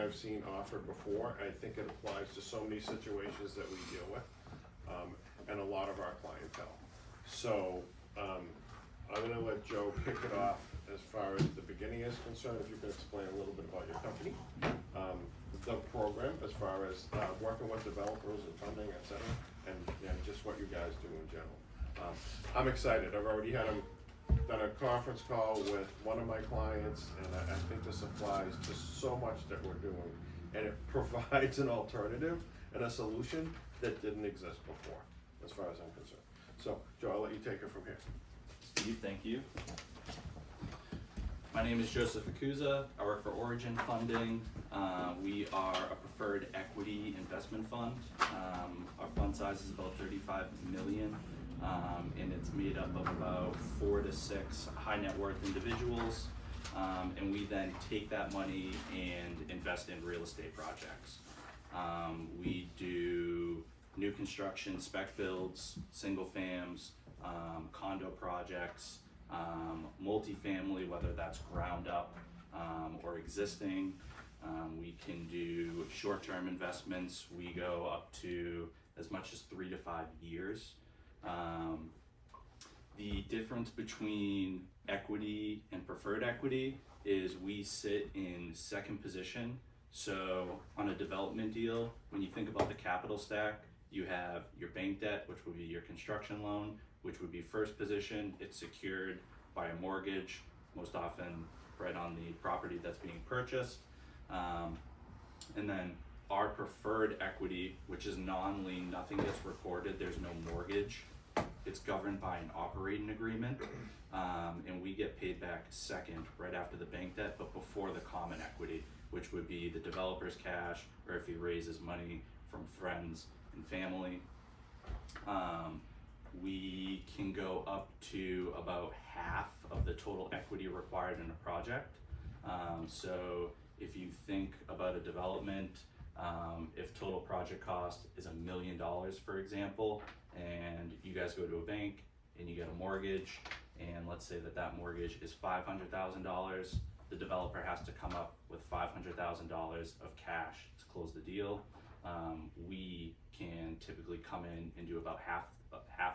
I've seen offered before. I think it applies to so many situations that we deal with, and a lot of our clientele. So, I'm gonna let Joe kick it off as far as the beginning is concerned, if you can explain a little bit about your company, the program as far as, working with developers and funding, et cetera, and just what you guys do in general. I'm excited. I've already done a conference call with one of my clients, and I think this applies to so much that we're doing, and it provides an alternative and a solution that didn't exist before, as far as I'm concerned. So, Joe, I'll let you take it from here. Steve, thank you. My name is Joseph Acuza. I work for Origin Funding. We are a preferred equity investment fund. Our fund size is about 35 million, and it's made up of about 4 to 6 high net worth individuals. And we then take that money and invest in real estate projects. We do new construction, spec builds, single fams, condo projects, multifamily, whether that's ground up or existing. We can do short-term investments. We go up to as much as 3 to 5 years. The difference between equity and preferred equity is we sit in second position. So on a development deal, when you think about the capital stack, you have your bank debt, which would be your construction loan, which would be first position. It's secured by a mortgage, most often right on the property that's being purchased. And then our preferred equity, which is non-lien, nothing gets recorded, there's no mortgage. It's governed by an operating agreement, and we get paid back second, right after the bank debt, but before the common equity, which would be the developer's cash, or if he raises money from friends and family. We can go up to about half of the total equity required in a project. So if you think about a development, if total project cost is $1 million, for example, and you guys go to a bank and you get a mortgage, and let's say that mortgage is $500,000, the developer has to come up with $500,000 of cash to close the deal. We can typically come in and do about half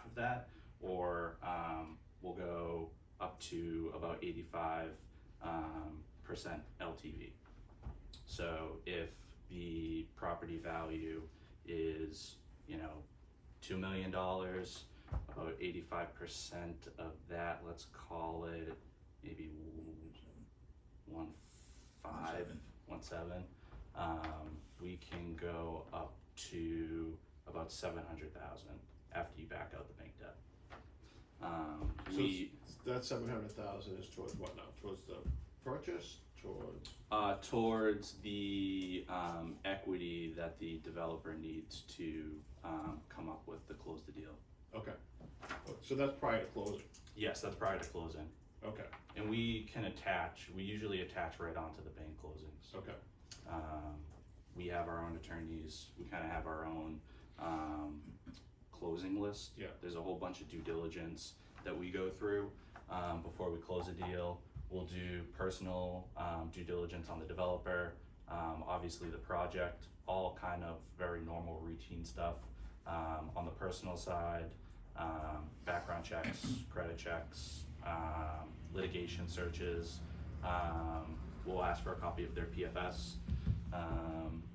of that, or we'll go up to about 85% LTV. So if the property value is, $2 million, about 85% of that, let's call it maybe 1.7. We can go up to about 700,000 after you back out the bank debt. So that 700,000 is towards what now? Towards the purchase? Towards the equity that the developer needs to come up with to close the deal. Okay. So that's prior to closing? Yes, that's prior to closing. Okay. And we usually attach right onto the bank closings. Okay. We have our own attorneys. We kind of have our own closing list. Yeah. There's a whole bunch of due diligence that we go through before we close a deal. We'll do personal due diligence on the developer, obviously the project, all kind of very normal routine stuff. On the personal side, background checks, credit checks, litigation searches. We'll ask for a copy of their PFS.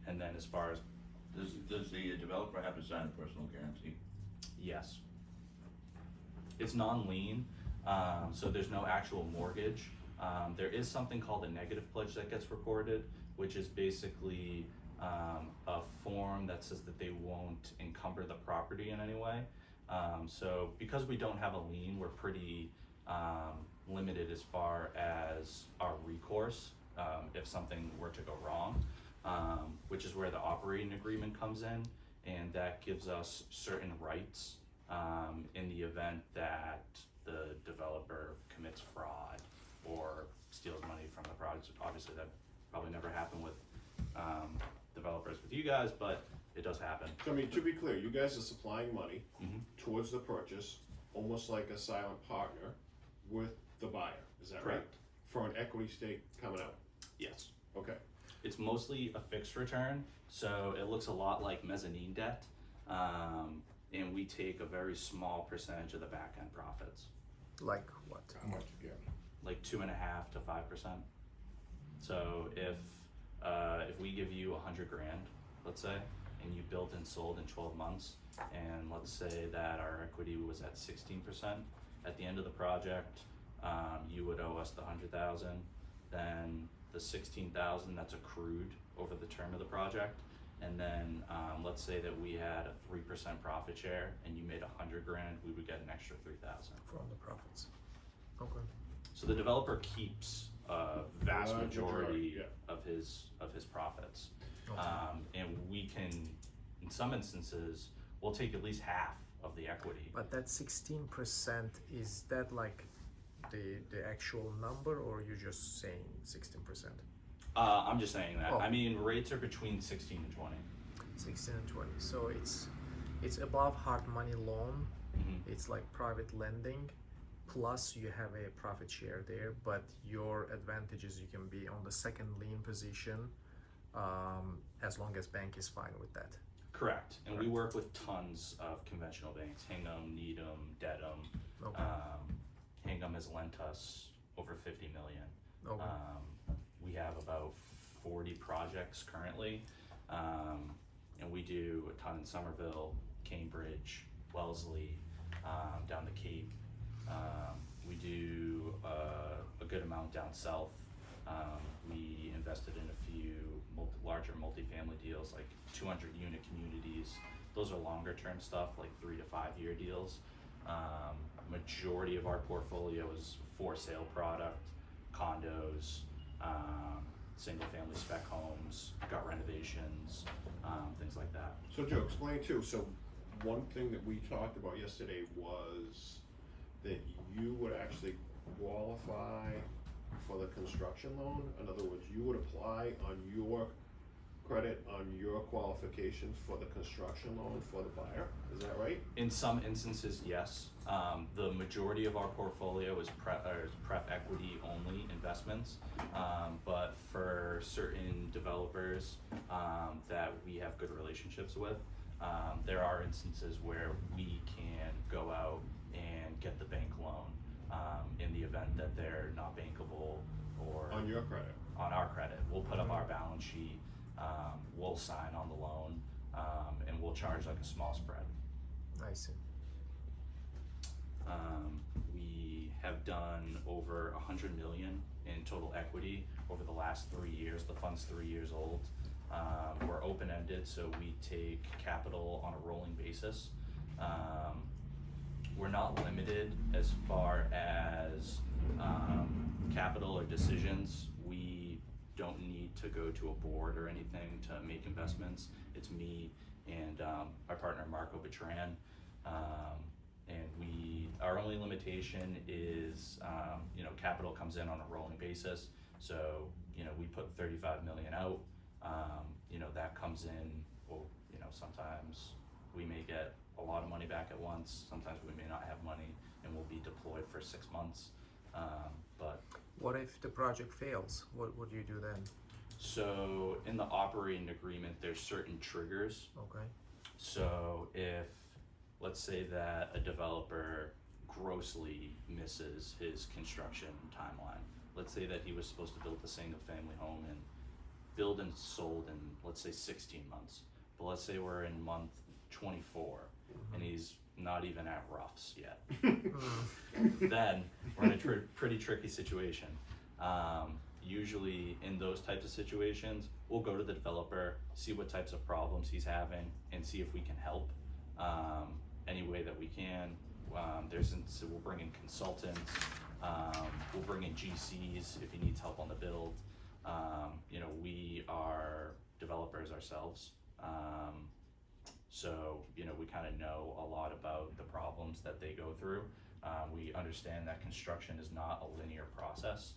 And then as far as... Does the developer have to sign a personal guarantee? Yes. It's non-lien, so there's no actual mortgage. There is something called a negative pledge that gets recorded, which is basically a form that says that they won't encumber the property in any way. So because we don't have a lien, we're pretty limited as far as our recourse if something were to go wrong, which is where the operating agreement comes in, and that gives us certain rights in the event that the developer commits fraud or steals money from the project. Obviously that probably never happened with developers with you guys, but it does happen. So I mean, to be clear, you guys are supplying money towards the purchase, almost like a silent partner with the buyer, is that right? Correct. For an equity stake coming out? Yes. Okay. It's mostly a fixed return, so it looks a lot like mezzanine debt, and we take a very small percentage of the back end profits, Like what? How much you get? like 2.5% to 5%. So if we give you $100,000, let's say, and you built and sold in 12 months, and let's say that our equity was at 16% at the end of the project, you would owe us the 100,000, then the 16,000 that's accrued over the term of the project, and then let's say that we had a 3% profit share and you made $100,000, we would get an extra 3,000. From the profits. Okay. So the developer keeps a vast Large majority majority, of his profits, Okay. and we can, in some instances, we'll take at least half of the equity. But that 16%, is that like the actual number, or you just saying 16%? I'm just saying that. Oh. I mean, rates are between 16 and 20. 16 and 20. So it's above hard money loan. Mhm. It's like private lending. Plus you have a profit share there, but your advantage is you can be on the second lien position, as long as bank is fine with that. Correct. And we work with tons of conventional banks: Hingham, Needham, Dedham. Okay. Hingham has lent us over 50 million. Okay. We have about 40 projects currently, and we do a ton in Somerville, Cambridge, Wellesley, down the Cape. We do a good amount down south. We invested in a few larger multifamily deals, like 200 unit communities. Those are longer term stuff, like 3 to 5 year deals. Majority of our portfolio is for sale product, condos, single family spec homes, gut renovations, things like that. So Joe, explain too, so one thing that we talked about yesterday was that you would actually qualify for the construction loan. In other words, you would apply on your credit, on your qualifications for the construction loan for the buyer, is that right? In some instances, yes. The majority of our portfolio is pref equity only investments, but for certain developers that we have good relationships with, there are instances where we can go out and get the bank loan in the event that they're not bankable or On your credit? on our credit. We'll put up our balance sheet, we'll sign on the loan, and we'll charge like a small spread. I see. We have done over 100 million in total equity over the last 3 years. The fund's 3 years old. We're open-ended, so we take capital on a rolling basis. We're not limited as far as capital or decisions. We don't need to go to a board or anything to make investments. It's me and our partner Marco Bertrand. And our only limitation is, capital comes in on a rolling basis. So, we put 35 million out, that comes in, well, sometimes we may get a lot of money back at once, sometimes we may not have money and we'll be deployed for 6 months. But What if the project fails? What do you do then? so in the operating agreement, there's certain triggers. Okay. So if, let's say that a developer grossly misses his construction timeline, let's say that he was supposed to build a single family home and build and sold in, let's say 16 months, but let's say we're in month 24 and he's not even at roughs yet, then we're in a pretty tricky situation. Usually in those types of situations, we'll go to the developer, see what types of problems he's having, and see if we can help any way that we can. So we'll bring in consultants, we'll bring in GCs if he needs help on the build. We are developers ourselves, so we kind of know a lot about the problems that they go through. We understand that construction is not a linear process.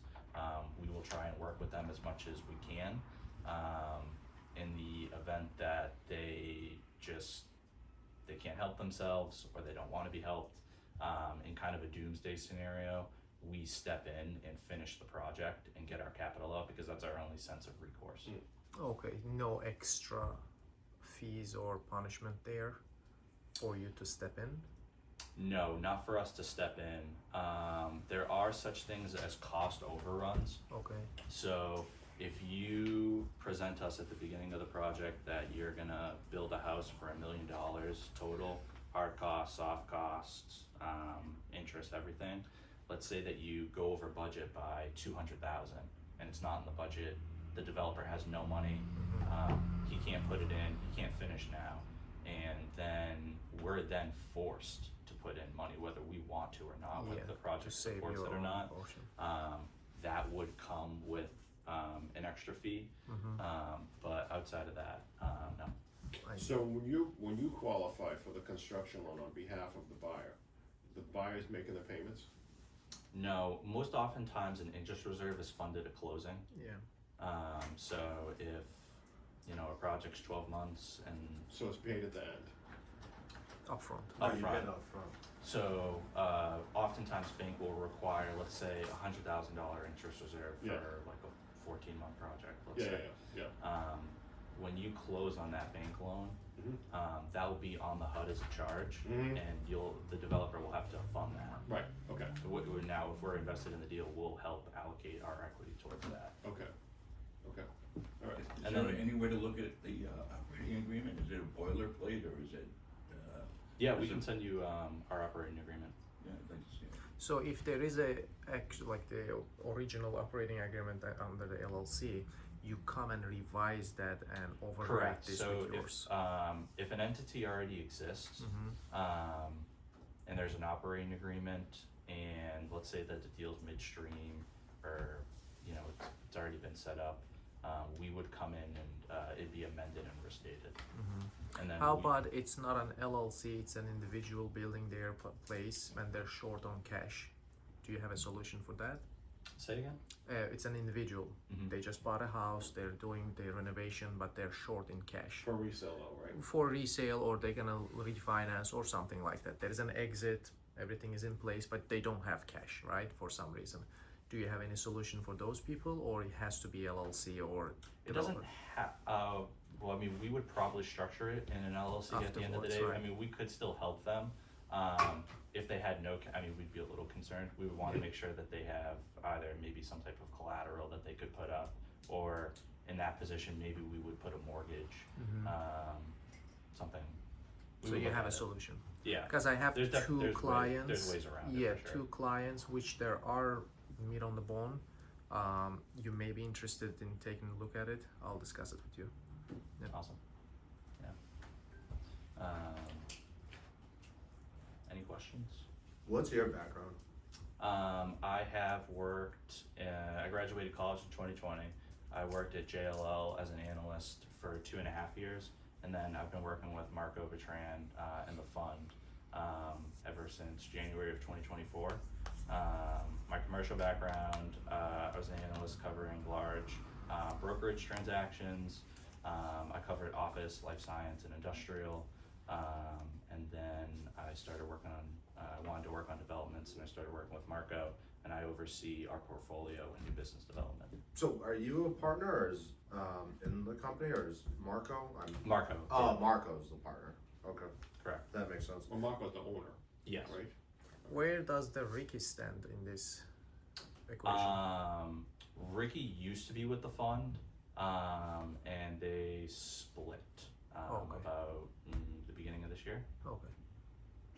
We will try and work with them as much as we can. In the event that they can't help themselves or they don't want to be helped, in kind of a doomsday scenario, we step in and finish the project and get our capital up, because that's our only sense of recourse. Okay, no extra fees or punishment there for you to step in? No, not for us to step in. There are such things as cost overruns. Okay, So if you present us at the beginning of the project that you're gonna build a house for $1 million total, hard costs, soft costs, interest, everything. Let's say that you go over budget by 200,000 and it's not in the budget, the developer has no money, he can't put it in, he can't finish now, and then we're then forced to put in money whether we want to or not, whether the to project save supports your it or own not. portion. That would come with an extra fee, but outside of that, no. So when you qualify for the construction loan on behalf of the buyer's making the payments? No, most oftentimes an interest reserve is funded at closing. Yeah, So if, a project's 12 months and So it's paid at the end? upfront. upfront. So oftentimes bank will require, let's say, $100,000 interest reserve for Yeah. like a 14-month project, let's Yeah, say. yeah. When you close on that bank loan, Mhm. that will be on the HUD as a charge, Mhm. and the developer will have to fund that. Right, okay, Now, if we're invested in the deal, we'll help allocate our equity towards that. okay, alright. Is And there then- any way to look at the operating agreement? Is it a boilerplate or is it, Yeah, we Is can it- send you our operating agreement. yeah, I'd like to see it. So if there is like the original operating agreement under the LLC, you come and revise that and overwrite Correct. this So with yours. if an entity already exists, and there's an operating agreement, and let's say that the deal's midstream, or it's already been set up, we would come in and it'd be amended and restated. And then How we- about it's not an LLC, it's an individual building their place and they're short on cash? Do you have a solution for that? Say it again? It's an individual. Mhm. They just bought a house, they're doing the renovation, but they're short in cash. For resale though, right? For resale, or they're gonna refinance or something like that. There is an exit, everything is in place, but they don't have cash, right? For some reason. Do you have any solution for those people, or it has to be LLC or It doesn't developer? have, well, I mean, we would probably structure it in an LLC at the end of the day. Afterwards, I right. mean, we could still help them. If they had no, I mean, we'd be a little concerned. We would want to make sure that they have either maybe some type of collateral that they could put up, or in that position, maybe we would put a mortgage, something. We So would you look have at a it. solution? Yeah. Because I have There's two there's clients. there's ways around it, Yeah, for sure. two clients which there are meat on the bone. You may be interested in taking a look at it. I'll discuss it with you. Awesome. Yeah. Any questions? What's your background? I have worked, I graduated college in 2020. I worked at JLL as an analyst for 2.5 years, and then I've been working with Marco Bertrand in the fund ever since January of 2024. My commercial background, I was an analyst covering large brokerage transactions. I covered office, life science, and industrial. And then I started working on, I wanted to work on developments, and I started working with Marco, and I oversee our portfolio and new business development. So, are you a partner, or is in the company, or is Marco? Marco. Oh, Marco's the partner. Okay, Correct. that makes sense. Well, Marco's the owner, Yes. right? Where does the Ricky stand in this equation? Ricky used to be with the fund, and they split Okay. about the beginning of this year. Okay.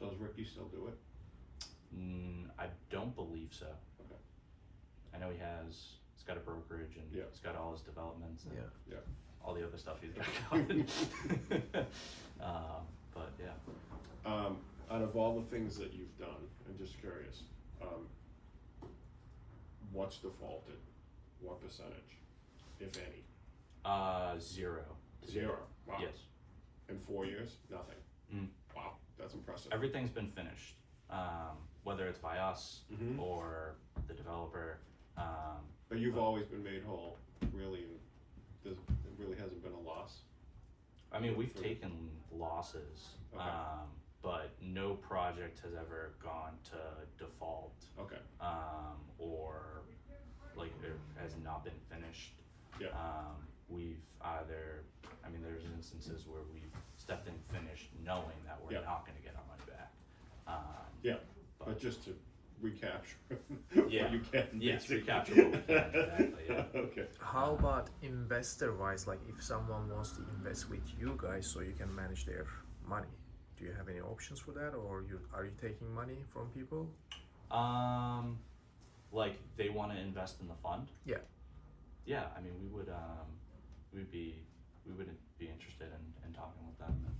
Does Ricky still do it? I don't believe so. Okay. I know he's got a brokerage, and Yeah. he's got all his developments and Yeah. all the other stuff he's got going. But yeah. Out of all the things that you've done, I'm just curious, what's defaulted? What percentage, if any? 0. Zero. Wow. Yes. In 4 years, nothing. Mm. Wow, that's impressive. Everything's been finished, whether it's by us Mhm. or the developer. But you've always been made whole, really, and there really hasn't been a loss. I mean, we've For- taken losses, Okay. but no project has ever gone to default, Okay, or like it has not been finished. yeah, we've either, I mean, there's instances where we've stepped in finished knowing that we're Yeah. not gonna get our money back. Yeah, but just to recapture Yeah. what you can. Yes, basically. recapture what we can, exactly, yeah. Okay. How about investor wise, like if someone wants to invest with you guys so you can manage their money, do you have any options for that, or are you taking money from people? Like they wanna invest in the fund? Yeah. Yeah, I mean, we would be interested in talking with them and,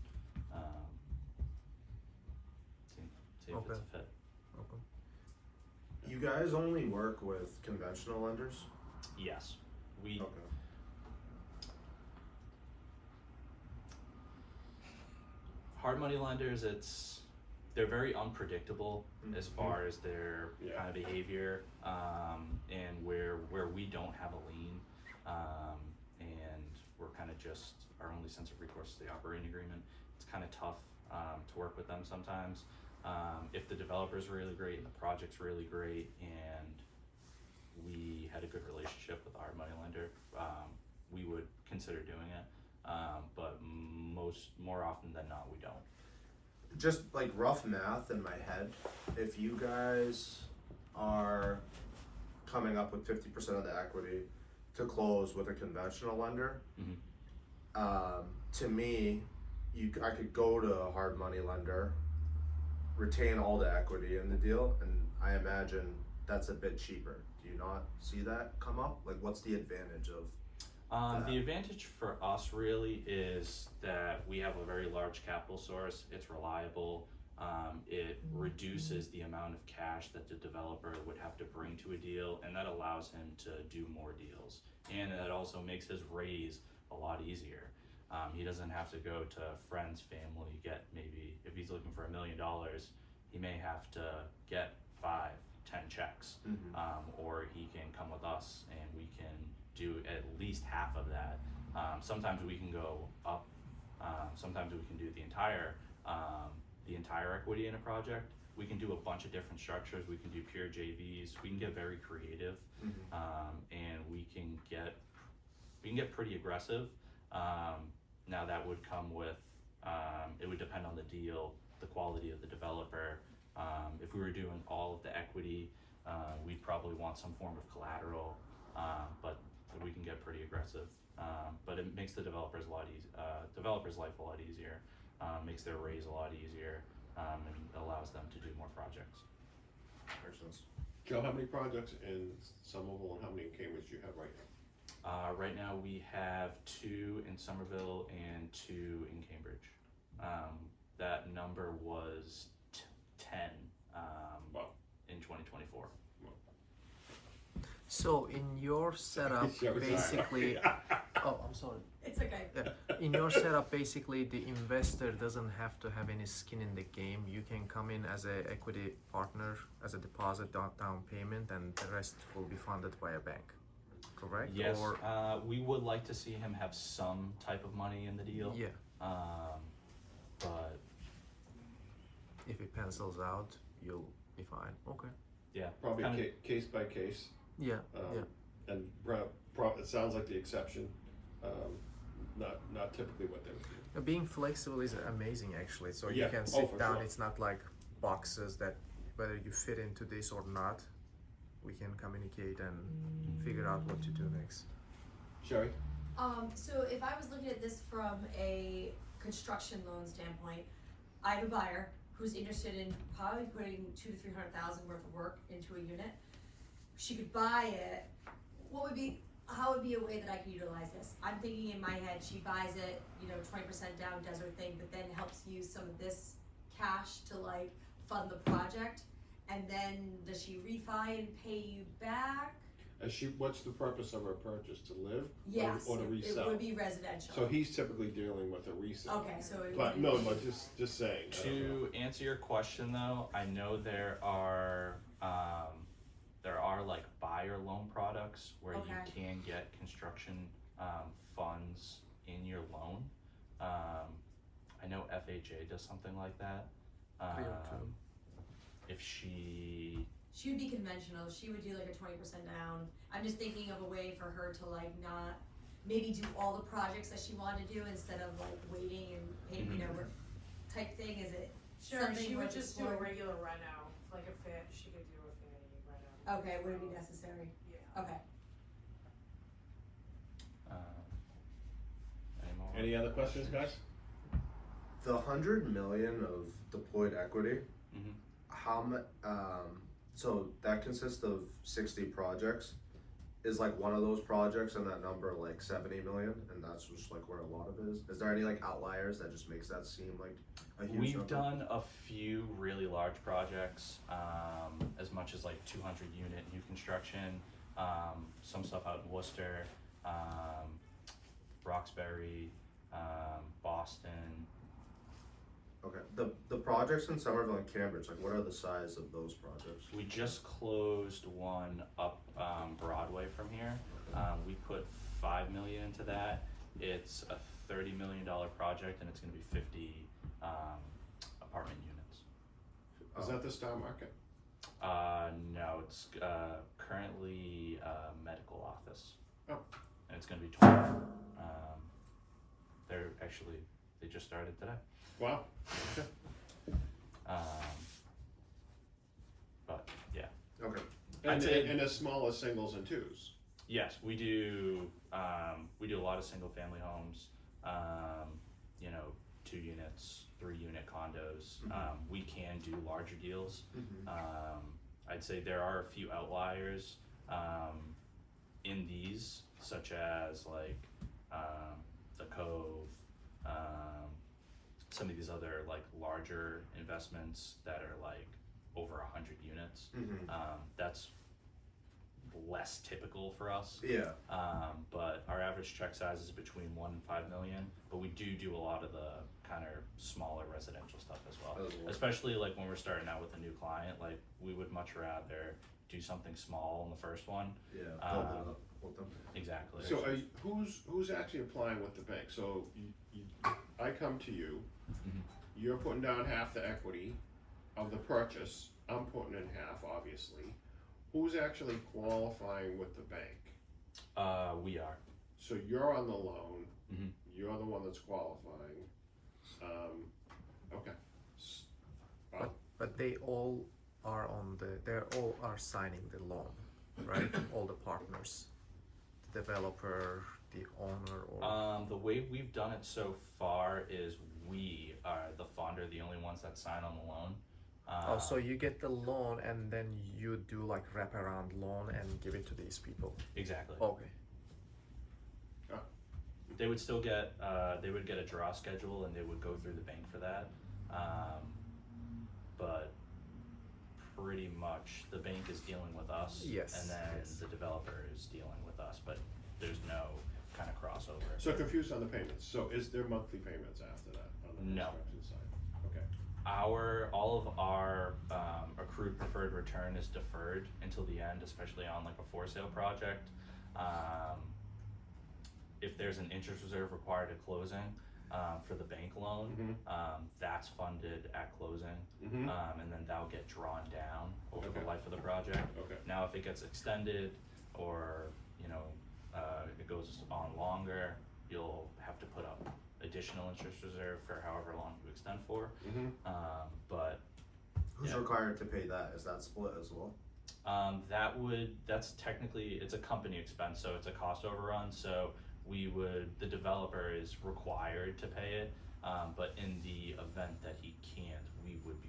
see if it's Okay. a fit. Okay. You guys only work with conventional lenders? Yes, we, Okay. hard money lenders, they're very unpredictable as far as their Yeah. kind of behavior, and where we don't have a lien, and we're kind of just, our only sense of recourse is the operating agreement. It's kind of tough, to work with them sometimes. If the developer's really great and the project's really great and we had a good relationship with our money lender, we would consider doing it. But more often than not, we don't. Just like rough math in my head, if you guys are coming up with 50% of the equity to close with a conventional lender, to me, I could go to a hard money lender, retain all the equity in the deal, and I imagine that's a bit cheaper. Do you not see that come up? Like, what's the advantage of? The advantage for us really is that we have a very large capital source. It's reliable. It reduces the amount of cash that the developer would have to bring to a deal, and that allows him to do more deals. And it also makes his raise a lot easier. He doesn't have to go to friends, family, get maybe, if he's looking for $1 million, he may have to get 5, 10 checks. Or he can come with us and we can do at least half of that. Sometimes we can go up, sometimes we can do the entire equity in a project. We can do a bunch of different structures. We can do pure JVs. We can get very creative, and we can get pretty aggressive. Now that would come with, it would depend on the deal, the quality of the developer. If we were doing all of the equity, we'd probably want some form of collateral, but we can get pretty aggressive. But it makes the developer's life a lot easier, makes their raise a lot easier, and allows them to do more projects. Makes sense. Joe, how many projects in Somerville and how many in Cambridge do you have right now? Right now we have 2 in Somerville and 2 in Cambridge. That number was 10 Wow. in 2024. So in your setup, Yeah, sorry. basically, oh, I'm sorry. It's okay. Yeah. In your setup, basically, the investor doesn't have to have any skin in the game. You can come in as a equity partner, as a deposit down payment, and the rest will be funded by a bank. Correct? Yes, Or, we would like to see him have some type of money in the deal. yeah. But If it pencils out, you'll be fine. Okay. yeah, Probably kinda- case by case. Yeah. Yeah. And it sounds like the exception, not typically what they would do. Being flexible is amazing, actually. So Yeah. you can Oh, sit for down. sure. It's not like boxes that whether you fit into this or not, we can communicate and figure out what to do next. Sherry? So if I was looking at this from a construction loan standpoint, I have a buyer who's interested in probably putting $200,000 to $300,000 worth of work into a unit. She could buy it. How would be a way that I could utilize this? I'm thinking in my head, she buys it, 20% down, does her thing, but then helps use some of this cash to like fund the project. And then does she refi and pay you back? What's the purpose of her purchase, to live? Yes, Or to it resell? would be residential. So he's typically dealing with a resale. Okay, so it But would no, be- but just saying. I don't know. To answer your question though, I know there are like buyer loan products where you Okay. can get construction funds in your loan. I know FHA does something like that. If she She would be conventional. She would do like a 20% down. I'm just thinking of a way for her to like not, maybe do all the projects that she wanted to do instead of like waiting and paying, you know, type thing, is it? Sure, something she worth would just do a exploring? regular reno, like a fit, she could do a vanity reno. Okay, would it be necessary? Yeah. Okay. Any more? Any other questions, guys? The 100 million of deployed equity, Mhm. how much, so that consists of 60 projects. Is like one of those projects and that number like 70 million, and that's just like where a lot of it is? Is there any like outliers that just makes that seem like a huge We've number? done a few really large projects, as much as like 200 unit new construction, some stuff out in Worcester, Roxbury, Boston. Okay, the projects in Somerville and Cambridge, like what are the size of those projects? We just closed one up Broadway from here. We put 5 million into that. It's a $30 million project, and it's going to be 50 apartment units. Is that the Star Market? No, it's currently a medical office. Oh. And it's going to be 20. They just started today. Wow. But yeah. Okay, I'd And, say- and as small as singles and twos. Yes, we do. We do a lot of single family homes. 2 units, 3 unit condos. We can do larger deals. I'd say there are a few outliers in these, such as like the Cove, some of these other like larger investments that are like over 100 units. That's less typical for us. yeah, But our average check size is between 1 and 5 million, but we do a lot of the kind of smaller residential stuff as well. As well. Especially like when we're starting out with a new client, like we would much rather do something small in the first one. yeah, build it up with them. Exactly. So who's actually applying with the bank? So I come to you, Mhm. you're putting down half the equity of the purchase, I'm putting in half, obviously. Who's actually qualifying with the bank? We are. So you're on the loan, Mhm. you're the one that's qualifying. Okay. But they all are they all are signing the loan, right? All the partners, the developer, the owner, or The way we've done it so far is we are the funder, the only ones that sign on the loan. so you get the loan and then you do like wraparound loan and give it to these people. Exactly. Okay. They would still get, they would get a draw schedule and they would go through the bank for that. But pretty much the bank is dealing with us. Yes, And then yes. the developer is dealing with us, but there's no kind of crossover. So confused on the payments. So is there monthly payments after that on the No. construction side? Okay. All of our accrued preferred return is deferred until the end, especially on like a for sale project. If there's an interest reserve required at closing for the bank loan, that's funded at closing, and then that'll get drawn down over the Okay. life of the project. Okay. Now, if it gets extended or it goes on longer, you'll have to put up additional interest reserve for however long you extend for. But Who's Yeah. required to pay that? Is that split as well? that's technically, it's a company expense, so it's a cost overrun, so the developer is required to pay it, but in the event that he can't, we would be,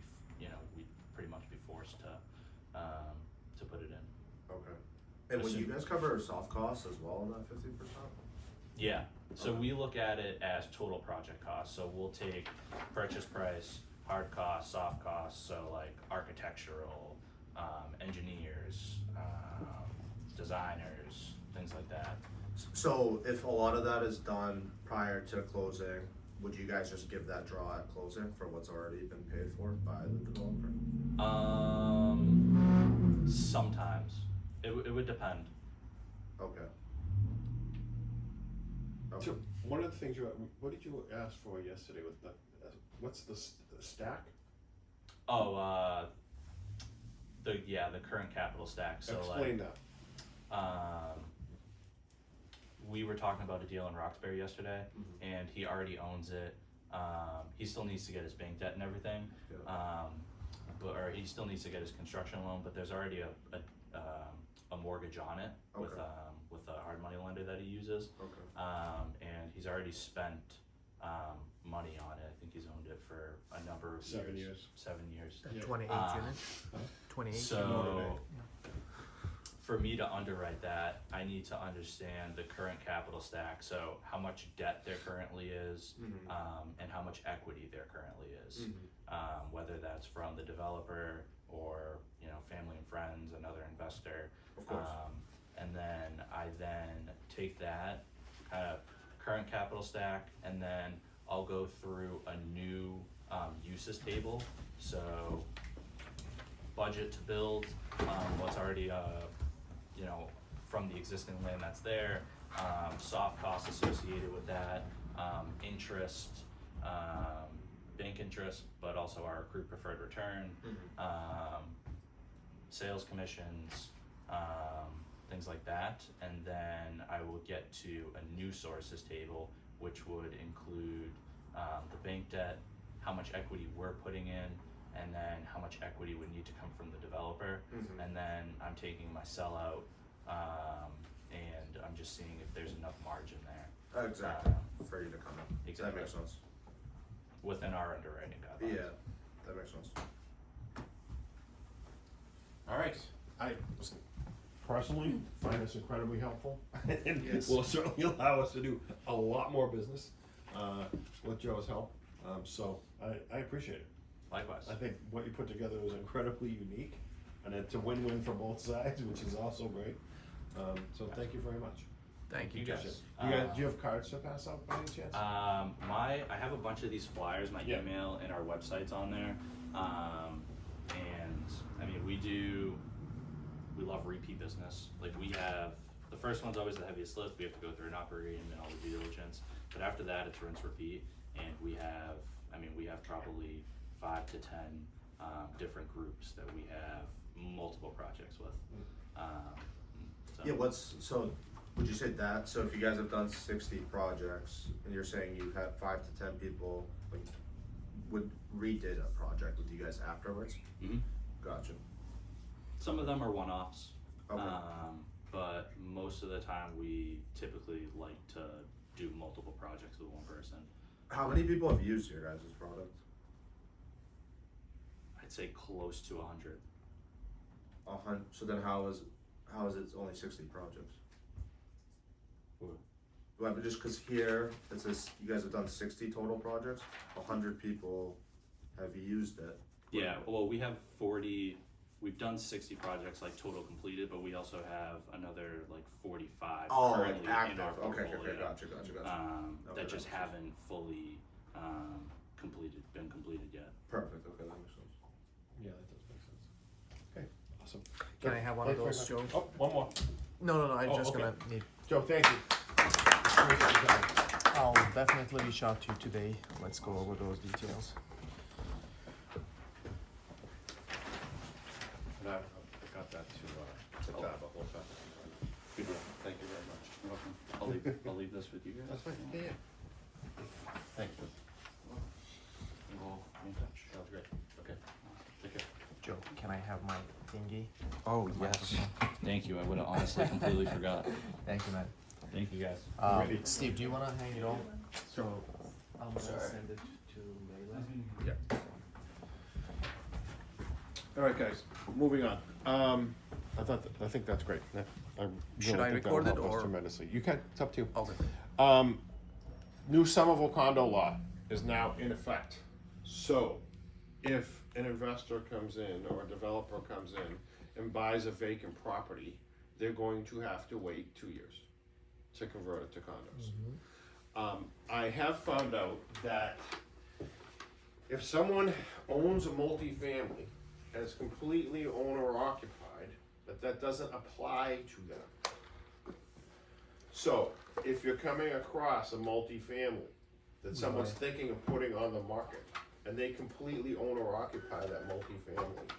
we'd pretty much be forced to put it in. Okay. And would you guys cover soft costs as well in that 50%? Yeah, so Okay. we look at it as total project cost, so we'll take purchase price, hard costs, soft costs, so like architectural, engineers, designers, things like that. So if a lot of that is done prior to closing, would you guys just give that draw at closing for what's already been paid for by the developer? Sometimes, it would depend. Okay. So one of the things what did you ask for yesterday with the, what's the stack? Oh, the current capital stack, so Explain like, that. we were talking about a deal in Roxbury yesterday, Mhm. and he already owns it. He still needs to get his bank debt and everything, Yeah. or he still needs to get his construction loan. But there's already a mortgage on it with Okay. with a hard money lender that he uses, Okay. and he's already spent money on it. I think he's owned it for a number of 7 years. 7 years. That Yeah. 28 unit, 28 unit. So, for me to underwrite that, I need to understand the current capital stack, so how much debt there currently is, Mhm. and how much equity there currently is. Mhm. Whether that's from the developer or, you know, family and friends, another investor. Of course. And then I take that kind of current capital stack, and then I'll go through a new uses table. So budget to build, what's already you know, from the existing land that's there, soft costs associated with that, interest, bank interest, but also our accrued preferred return, sales commissions, things like that. And then I will get to a new sources table, which would include the bank debt, how much equity we're putting in, and then how much equity would need to come from the developer. Mhm. And then I'm taking my sellout, and I'm just seeing if there's enough margin there. Exactly. For you to come in. Exactly. That makes sense. Within our underwriting guidelines. Yeah, that makes sense. All right, I listen, personally find this incredibly helpful, and Yes. will certainly allow us to do a lot more business with Joe's help. So I appreciate it. Likewise. I think what you put together was incredibly unique, and it's a win-win for both sides, which is also great. So thank you very much. Thank you, You Jeff. guys. Do you have cards to pass out by any chance? I have a bunch of these flyers, my Yeah. email and our website's on there. And I mean, we love repeat business. Like, we have, the first one's always the heaviest lift. We have to go through an operating and all the due diligence. But after that, it's rinse, repeat. And we have probably 5 to 10 different groups that we have multiple projects with. So. Yeah, would you say that, so if you guys have done 60 projects, and you're saying you had 5 to 10 people, like, redid a project with you guys afterwards? Mhm. Gotcha. Some of them are one-offs. Okay. But most of the time we typically like to do multiple projects with one person. How many people have used your guys' product? I'd say close to 100. 100, so then how is it only 60 projects? Ooh. Well, but just cause here, it says you guys have done 60 total projects, 100 people have used it. Yeah, well, we have 40, we've done 60 projects like total completed, but we also have another like 45 Oh, currently like in active, our okay, portfolio. gotcha. Okay, That that just makes sense. haven't fully been completed yet. Perfect, okay, that makes sense. Yeah, that does make sense. Okay, awesome. Can I have one of Thanks very those, much. Joe? Oh, one more. No, I'm Oh, just okay. gonna need, Joe, thank you. Appreciate your time. I'll definitely reach out to you today. Let's go over those details. And I got that to Tab a whole time. Good deal. Thank you very much. You're welcome. I'll leave this with you guys. That's fine, yeah. Thank you. And we'll be in touch. Sounds great. Okay. Take care. Joe, can I have my thingy? Oh, yes. Thank you. I would have honestly completely forgot. Thank you, man. Thank you guys. Ready? Steve, do you wanna hang it on? So, I'm gonna send it to Leila. Yeah. All right, guys, moving on. I think that's great. I really Should I think that'll record it, help us or- tremendously. You can, it's up to you. Okay. New Somerville condo law is now in effect. So, if an investor comes in or a developer comes in and buys a vacant property, they're going to have to wait 2 years to convert it to condos. I have found out that if someone owns a multifamily and it's completely owner occupied, that doesn't apply to them. So, if you're coming across a multifamily that someone's thinking of putting on the market, and they completely own or occupy that multifamily,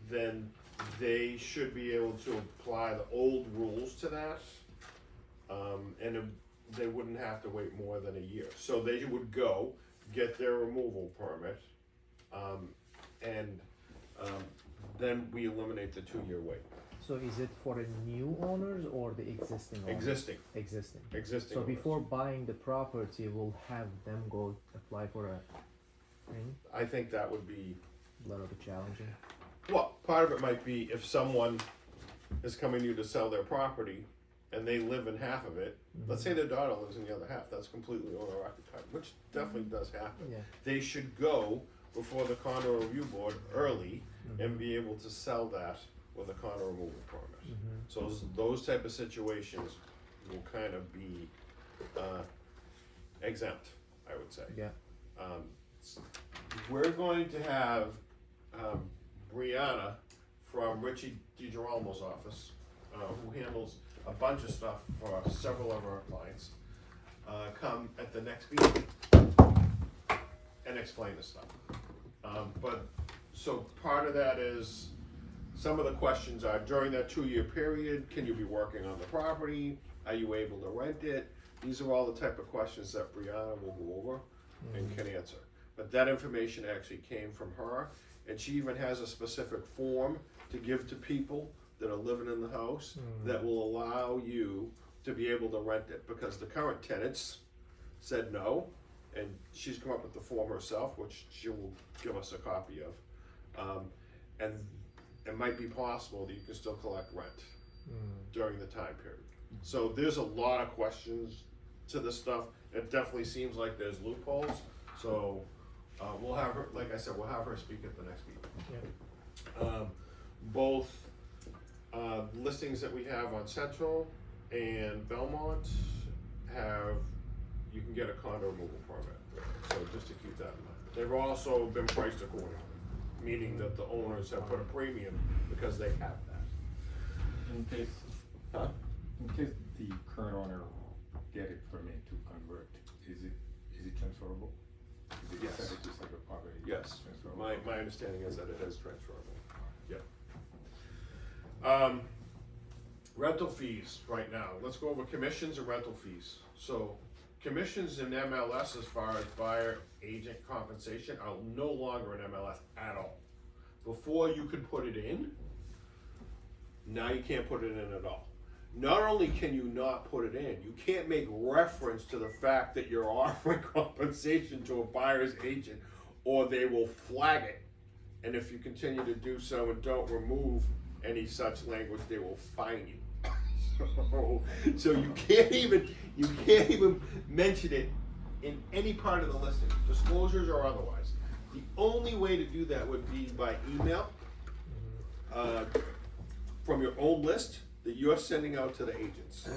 then they should be able to apply the old rules to that. and they wouldn't have to wait more than a year. So they would go, get their removal permit, and then we eliminate the 2-year wait. So is it for the new owners or the existing owners? Existing. So owners. before buying the property, we'll have them go apply for a thing? I think that would be, A little bit challenging. well, part of it might be if someone is coming to you to sell their property and they live in half of it, let's say their daughter lives in the other half, that's completely owner occupied, which definitely does happen. Yeah. They should go before the condo review board early and be able to sell that with a condo removal permit. So those type of situations will kind of be exempt, I would say. Yeah. We're going to have Brianna from Richie DiGirolmo's office, who handles a bunch of stuff for several of our clients, come at the next meeting and explain this stuff. But so part of that is, some of the questions are, during that 2-year period, can you be working on the property? Are you able to rent it? These are all the type of questions that Brianna will go over and can answer. But that information actually came from her, and she even has a specific form to give to people that are living in the house that will allow you to be able to rent it, because the current tenants said no, and she's come up with the form herself, which she will give us a copy of. And it might be possible that you can still collect rent during the time period. So there's a lot of questions to this stuff. It definitely seems like there's loopholes. So we'll have her, like I said, we'll have her speak at the next meeting. Both listings that we have on Central and Belmont have, you can get a condo removal permit. So just to keep that in mind. They've also been priced accordingly, meaning that the owners have put a premium because they have that. In case, Huh? in case the current owner get a permit to convert, is it transferable? Is it Yes. separate to separate property? Yes, Transferable? my understanding is that it is transferable. Yeah. Rental fees right now. Let's go over commissions and rental fees. So commissions in MLS as far as buyer agent compensation are no longer in MLS at all. Before you could put it in, now you can't put it in at all. Not only can you not put it in, you can't make reference to the fact that you're offering compensation to a buyer's agent, or they will flag it. And if you continue to do so and don't remove any such language, they will fine you. So you can't even mention it in any part of the listing, disclosures or otherwise. The only way to do that would be by email from your own list that you're sending out to the agents.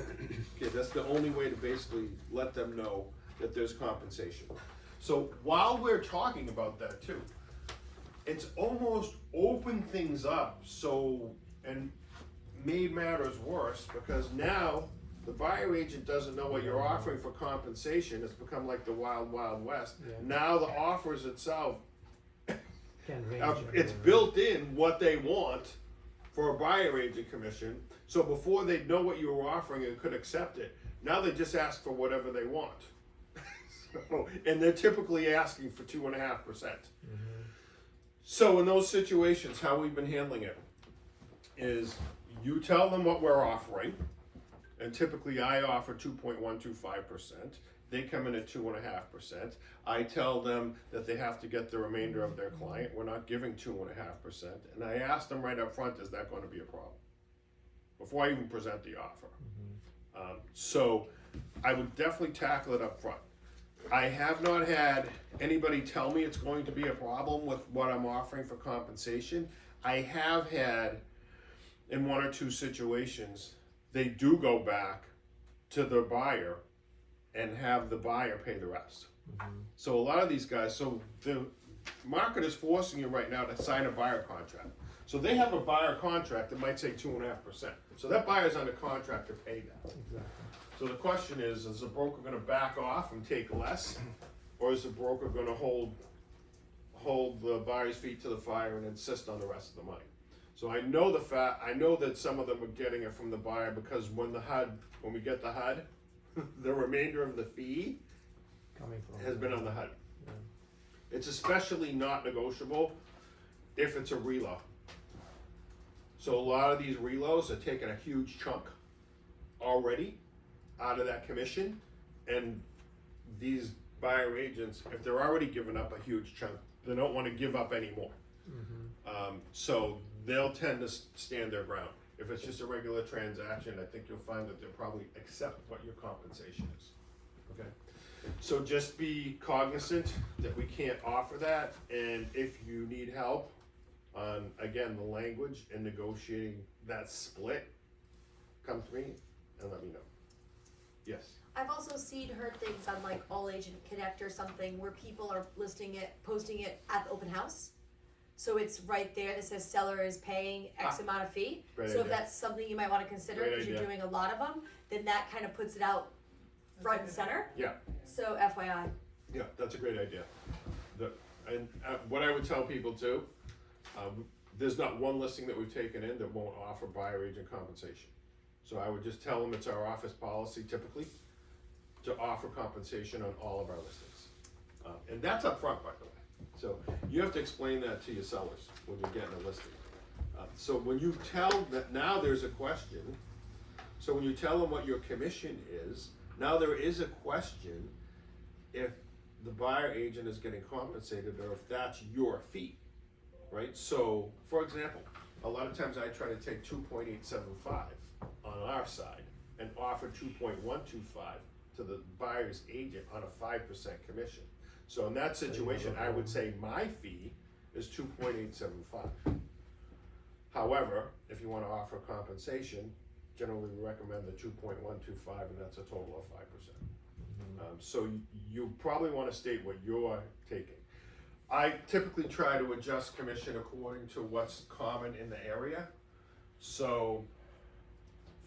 Okay, that's the only way to basically let them know that there's compensation. So while we're talking about that too, it's almost opened things up, so, and made matters worse, because now the buyer agent doesn't know what you're offering for compensation. It's become like the wild, wild west. Yeah. Now the offers itself, Can range. it's built in what they want for a buyer agent commission. So before they know what you were offering and could accept it, now they just ask for whatever they want. So, and they're typically asking for 2.5%. So in those situations, how we've been handling it is you tell them what we're offering, and typically I offer 2.125%. They come in at 2.5%. I tell them that they have to get the remainder of their client. We're not giving 2.5%. And I ask them right up front, is that going to be a problem? Before I even present the offer. So I would definitely tackle it up front. I have not had anybody tell me it's going to be a problem with what I'm offering for compensation. I have had, in 1 or 2 situations, they do go back to the buyer and have the buyer pay the rest. So a lot of these guys, so the market is forcing you right now to sign a buyer contract. So they have a buyer contract that might say 2.5%. So that buyer's under contract to pay that. Exactly. So the question is the broker gonna back off and take less? Or is the broker gonna hold the buyer's feet to the fire and insist on the rest of the money? So I know that some of them are getting it from the buyer, because when we get the HUD, the remainder of the fee Coming from. has been on the HUD. Yeah. It's especially not negotiable if it's a reload. So a lot of these reloads are taking a huge chunk already out of that commission, and these buyer agents, if they're already giving up a huge chunk, they don't want to give up any more. So they'll tend to stand their ground. If it's just a regular transaction, I think you'll find that they'll probably accept what your compensation is. Okay? So just be cognizant that we can't offer that, and if you need help on, again, the language and negotiating that split, come to me and let me know. Yes? I've also heard things on like All Agent Connect or something where people are listing it, posting it at the open house. So it's right there that says seller is paying X amount of fee. Great So if idea. that's something you might wanna consider, Great because you're idea. doing a lot of them, then that kind of puts it out front and center. Yeah. So FYI. Yeah, that's a great idea. What I would tell people too, there's not one listing that we've taken in that won't offer buyer agent compensation. So I would just tell them it's our office policy typically to offer compensation on all of our listings. And that's upfront, by the way. So you have to explain that to your sellers when you're getting a listing. So when you tell that, now there's a question. So when you tell them what your commission is, now there is a question if the buyer agent is getting compensated or if that's your fee, right? So, for example, a lot of times I try to take 2.875 on our side and offer 2.125 to the buyer's agent on a 5% commission. So in that situation, I would say my fee is 2.875. However, if you wanna offer compensation, generally we recommend the 2.125, and that's a total of 5%. So you probably wanna state what you're taking. I typically try to adjust commission according to what's common in the area. So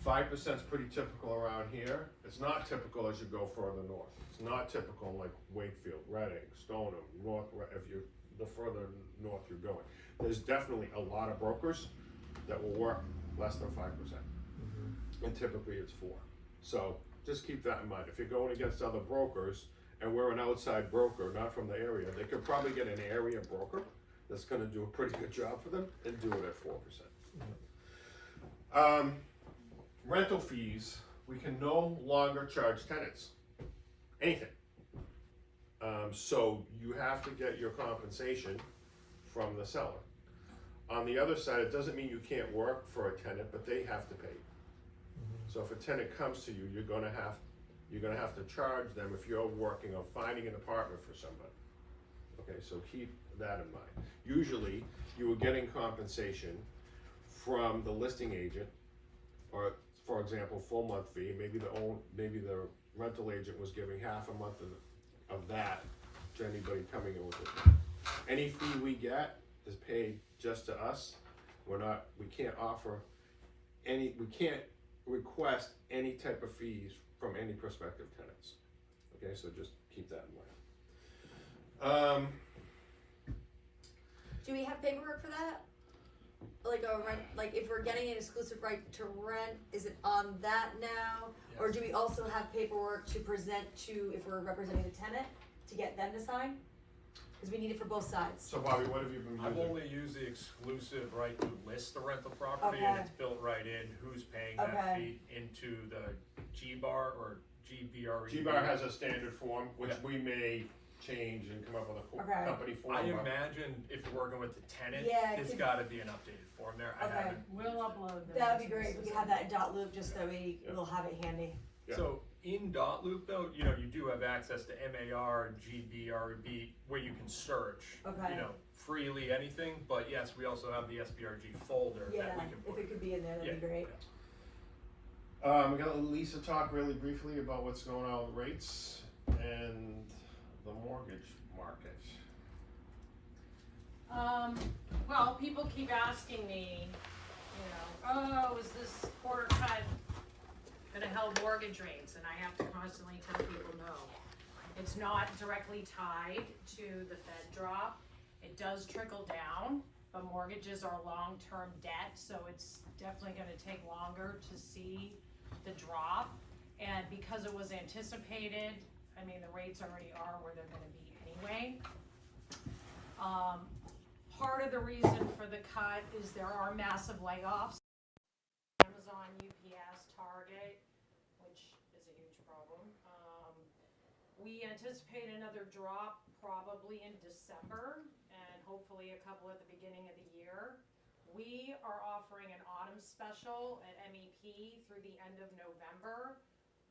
5% is pretty typical around here. It's not typical as you go further north. It's not typical like Wakefield, Reading, Stoneham, North, if you're the further north you're going. There's definitely a lot of brokers that will work less than 5%. And typically it's 4. So just keep that in mind. If you're going against other brokers, and we're an outside broker, not from the area, they could probably get an area broker that's gonna do a pretty good job for them and do it at 4%. Rental fees, we can no longer charge tenants anything. So you have to get your compensation from the seller. On the other side, it doesn't mean you can't work for a tenant, but they have to pay. So if a tenant comes to you, you're gonna have to charge them if you're working on finding an apartment for somebody. Okay, so keep that in mind. Usually, you were getting compensation from the listing agent, or for example, full month fee. Maybe the rental agent was giving half a month of that to anybody coming in with it. Any fee we get is paid just to us. We can't request any type of fees from any prospective tenants. Okay, so just keep that in mind. Do we have paperwork for that? Like a rent, like if we're getting an exclusive right to rent, is it on that now? Or do we also have paperwork to present to, if we're representing the tenant, to get them to sign? Cause we need it for both sides. So Bobby, what have you been I've using? only used the exclusive right to list the rental property, and Okay. it's built right in who's paying Okay. that fee into the G-bar or GBRE. G-Bar has a standard form, which Yeah. we may change and come up with a Okay. company form. I but- imagine if you're working with the tenant, Yeah, it it's could- gotta be an updated form there. I Okay. haven't. We'll upload them. That would be into the great, if we could system. have that in dot loop, just so Yeah. we'll have it handy. Yeah. So in dot loop though, you do have access to MAR, GBRB, where you can search, Okay. freely anything, but yes, we also have the SBRG folder that Yeah, we can if put. it could be in there, that'd be Yeah. great. We got Lisa talk really briefly about what's going on with rates and the mortgage market. Well, people keep asking me, oh, is this quarter cut gonna help mortgage rates? And I have to constantly tell people no. It's not directly tied to the Fed drop. It does trickle down, but mortgages are long-term debt, so it's definitely gonna take longer to see the drop. And because it was anticipated, I mean, the rates already are where they're gonna be anyway. Part of the reason for the cut is there are massive layoffs. Amazon, UPS, Target, which is a huge problem. We anticipate another drop probably in December and hopefully a couple at the beginning of the year. We are offering an autumn special at MEP through the end of November,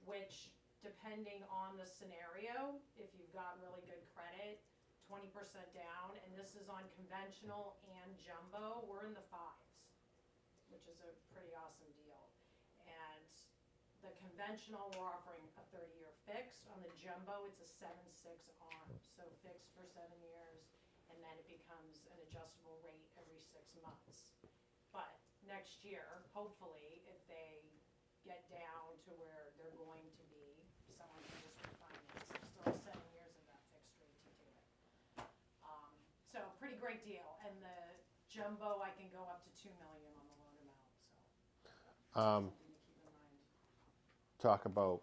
which depending on the scenario, if you've got really good credit, 20% down, and this is on conventional and jumbo, we're in the 5s, which is a pretty awesome deal. And the conventional, we're offering a 30-year fixed. On the jumbo, it's a 7/6 arm, so fixed for 7 years, and then it becomes an adjustable rate every 6 months. But next year, hopefully, if they get down to where they're going to be, someone can just refinance. There's still 7 years of that fixed rate to do it. So pretty great deal. And the jumbo, I can go up to $2 million on the loan amount. So something to keep in mind. Talk about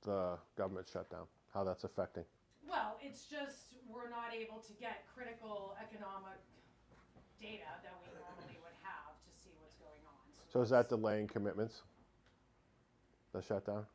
the government shutdown, how that's affecting. Well, it's just we're not able to get critical economic data that we normally would have to see what's going on. So is that delaying commitments? The shutdown?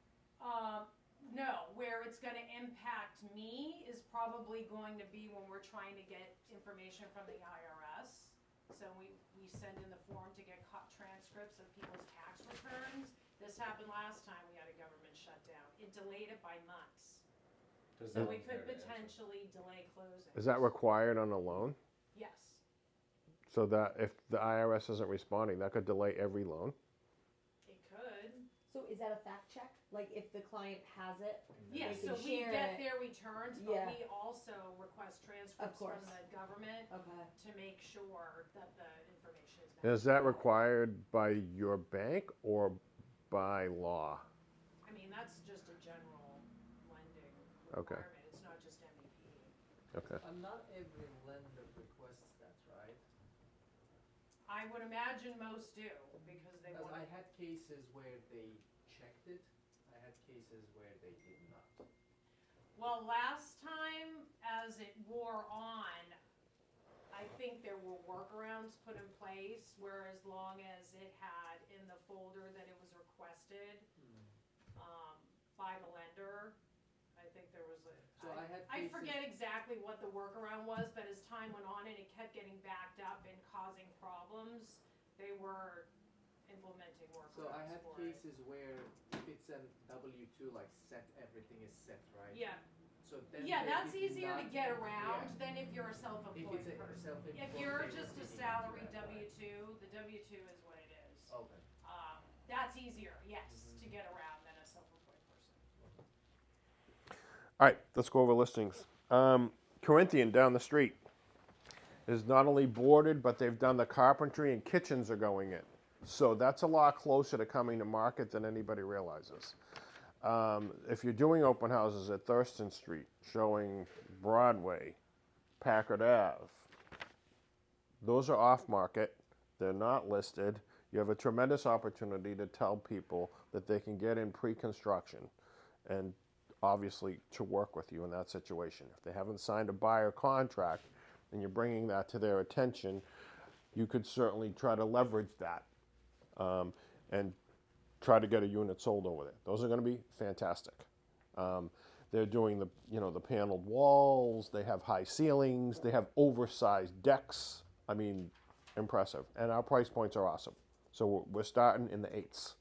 No, where it's going to impact me is probably going to be when we're trying to get information from the IRS. So we send in the form to get transcripts of people's tax returns. This happened last time we had a government shutdown. It delayed it by months. So we could potentially delay closing. Is that required on a loan? Yes. So that if the IRS isn't responding, that could delay every loan? It could. So is that a fact check? Like if the client has it? Yes, they so can we share get it. their returns, but Yeah. we also request transcripts from course. the government Okay. to make sure that the information is Is that required by your bank or by law? I mean, that's just a general lending Okay. requirement. It's not just MEP. Okay. And not every lender requests that, right? I would imagine most do because they Because want. I had cases where they checked it, I had cases where they did not. Well, last time as it wore on, I think there were workarounds put in place where as long as it had in the folder that it was requested by the lender, I think there was a. So I had I cases- forget exactly what the workaround was, but as time went on and it kept getting backed up and causing problems, they were implementing workarounds So I had for it. cases where if it's a W-2, like set, everything is set, right? Yeah, So then yeah, they that's did easier to not- get around yeah. than if you're a If self-employed it's a person. self-employed. If you're they just would a be salary into that, right? W-2, the W-2 is what it is. Okay. That's easier, yes, to get around than a self-employed person. All right, let's go over listings. Corinthian down the street is not only boarded, but they've done the carpentry and kitchens are going in. So that's a lot closer to coming to market than anybody realizes. If you're doing open houses at Thurston Street, showing Broadway, Packard Ave, those are off market. They're not listed. You have a tremendous opportunity to tell people that they can get in pre-construction and obviously to work with you in that situation. If they haven't signed a buyer contract and you're bringing that to their attention, you could certainly try to leverage that and try to get a unit sold over there. Those are going to be fantastic. They're doing the paneled walls. They have high ceilings. They have oversized decks. I mean, impressive. And our price points are awesome. So we're starting in the 8s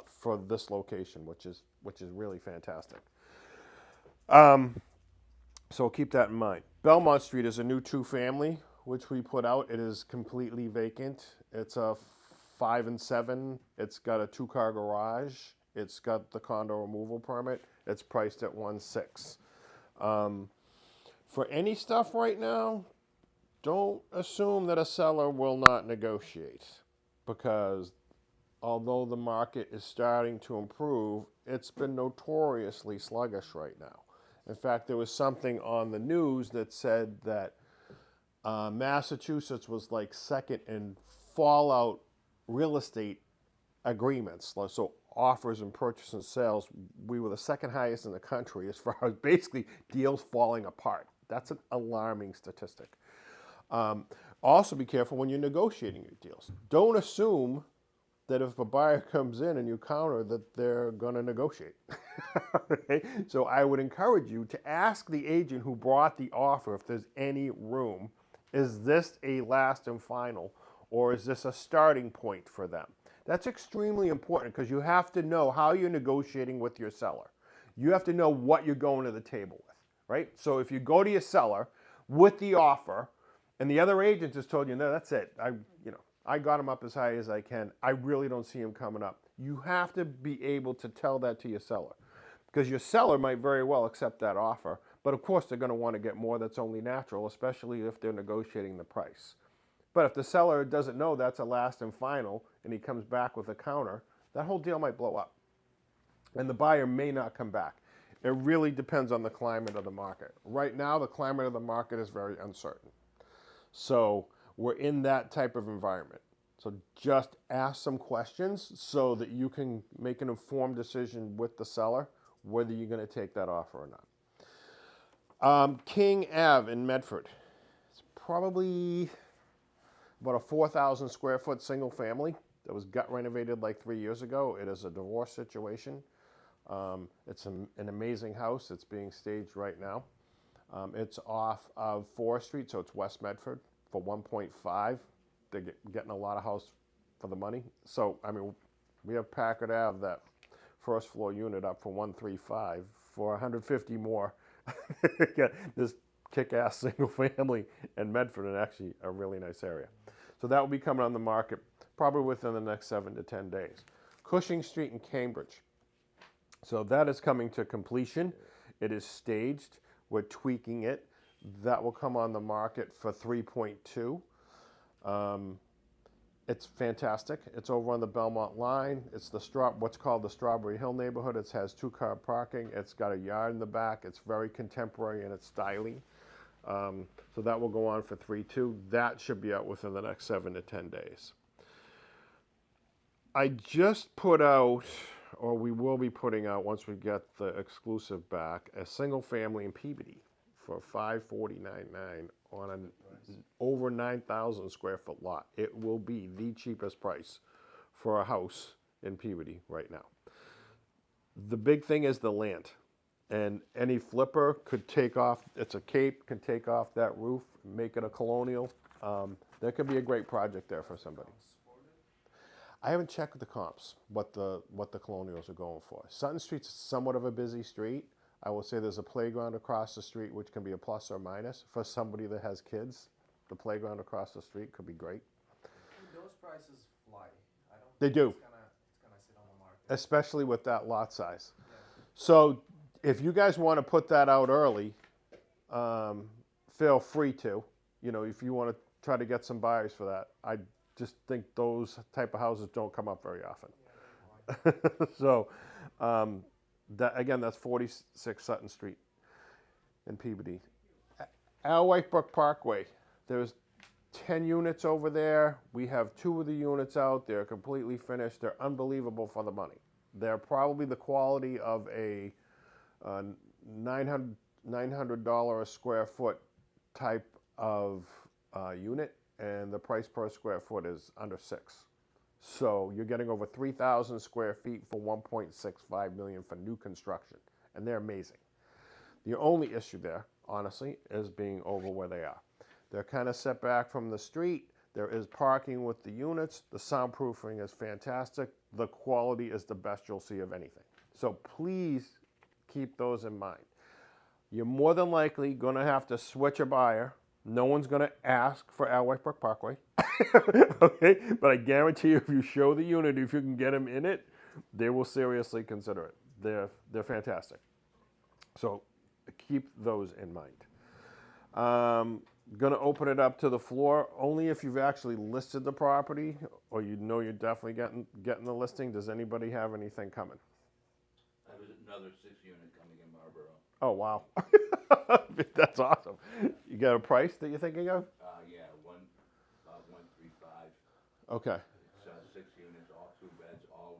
for this location, which is really fantastic. So keep that in mind. Belmont Street is a new 2-family, which we put out. It is completely vacant. It's a 5 and 7. It's got a 2-car garage. It's got the condo removal permit. It's priced at 1.6. For any stuff right now, don't assume that a seller will not negotiate, because although the market is starting to improve, it's been notoriously sluggish right now. In fact, there was something on the news that said that Massachusetts was like second in fallout real estate agreements. So offers and purchase and sales, we were the second highest in the country as far as basically deals falling apart. That's an alarming statistic. Also be careful when you're negotiating your deals. Don't assume that if a buyer comes in and you counter that they're going to negotiate. Okay? So I would encourage you to ask the agent who brought the offer if there's any room. Is this a last and final, or is this a starting point for them? That's extremely important because you have to know how you're negotiating with your seller. You have to know what you're going to the table with, right? So if you go to your seller with the offer and the other agent just told you, no, that's it. I got him up as high as I can. I really don't see him coming up. You have to be able to tell that to your seller because your seller might very well accept that offer. But of course, they're going to want to get more. That's only natural, especially if they're negotiating the price. But if the seller doesn't know that's a last and final and he comes back with a counter, that whole deal might blow up. And the buyer may not come back. It really depends on the climate of the market. Right now, the climate of the market is very uncertain. So we're in that type of environment. So just ask some questions so that you can make an informed decision with the seller whether you're going to take that offer or not. King Ave in Medford. It's probably about a 4,000 square foot single family that was gut renovated like 3 years ago. It is a divorce situation. It's an amazing house. It's being staged right now. It's off of Forest Street, so it's West Medford, for 1.5. They're getting a lot of house for the money. So, I mean, we have Packard Ave, that first floor unit, up for 135 for 150 more. Get this kick-ass single family in Medford, and actually a really nice area. So that will be coming on the market probably within the next 7 to 10 days. Cushing Street in Cambridge. So that is coming to completion. It is staged. We're tweaking it. That will come on the market for 3.2. It's fantastic. It's over on the Belmont line. It's what's called the Strawberry Hill neighborhood. It has 2-car parking. It's got a yard in the back. It's very contemporary in its styling. So that will go on for 3.2. That should be out within the next 7 to 10 days. I just put out, or we will be putting out once we get the exclusive back, a single family in Peabody for $549.9 on an over 9,000 square foot lot. It will be the cheapest price for a house in Peabody right now. The big thing is the land, and any flipper could take off, it's a cape, can take off that roof, make it a colonial. That could be a great project there for somebody. I haven't checked the comps, what the colonials are going for. Sutton Street's somewhat of a busy street. I will say there's a playground across the street, which can be a plus or minus. For somebody that has kids, the playground across the street could be great. Those prices fly. I don't They think do. It's gonna sit on the market. Especially with that lot size. So if you guys want to put that out early, feel free to. If you want to try to get some buyers for that. I just think those type of houses don't come up very often. So, that's 46 Sutton Street in Peabody. White Brook Parkway, there's 10 units over there. We have 2 of the units out. They're completely finished. They're unbelievable for the money. They're probably the quality of a $900 a square foot type of unit, and the price per square foot is under $6. So you're getting over 3,000 square feet for $1.65 million for new construction, and they're amazing. The only issue there, honestly, is being over where they are. They're kind of set back from the street. There is parking with the units. The soundproofing is fantastic. The quality is the best you'll see of anything. So please keep those in mind. You're more than likely going to have to switch a buyer. No one's going to ask for White Brook Parkway. Okay? But I guarantee you, if you show the unit, if you can get them in it, they will seriously consider it. They're fantastic. So keep those in mind. Going to open it up to the floor only if you've actually listed the property, or you're definitely getting the listing. Does anybody have anything coming? I have another 6 unit coming in Marlboro. Oh, wow. That's awesome. You got a price that you're thinking of? Yeah, 135. Okay. It's 6 units, all 2 beds, all